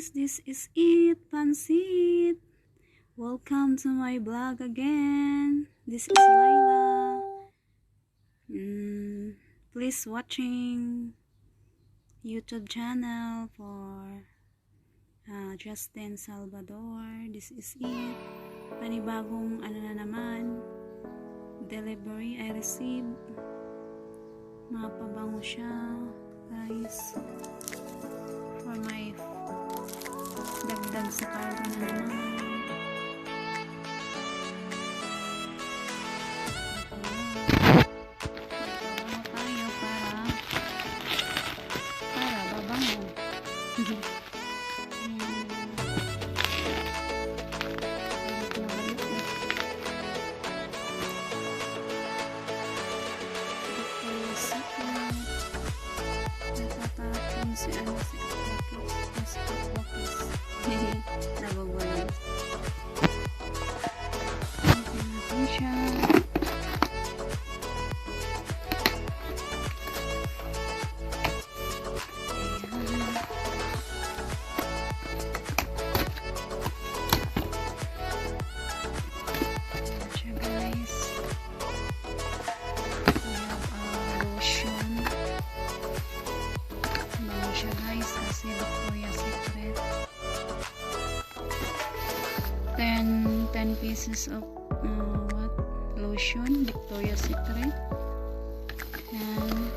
guys, this is it, Pansit. Welcome to my vlog again. This is Laila. Please watching YouTube channel for Justin Salvador. This is it. Panibagong ano na naman, delivery I received. Mapabango siya, guys. For my dagdag sa cargo na naman. Tayo para babango. Si ano si nagugulan natin siya. Kasi Victoria's Secret 10 pieces of lotion, Victoria's Secret, and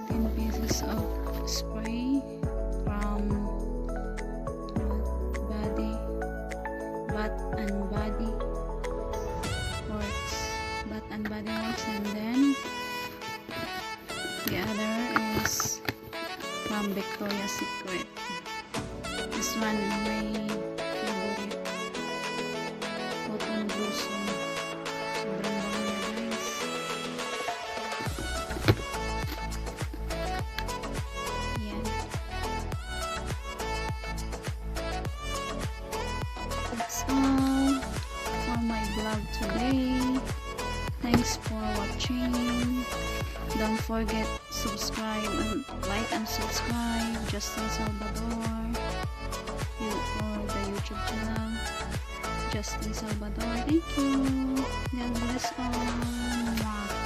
10 pieces of spray from Bath and Body Works, and then the other is from Victoria's Secret. This one my favorite, cotton blossom. Sobrang bango niya, guys. Yan. That's all for my vlog today. Thanks for watching. Don't forget subscribe and like and subscribe Justin Salvador for the YouTube channel Justin Salvador. Thank you. God bless all.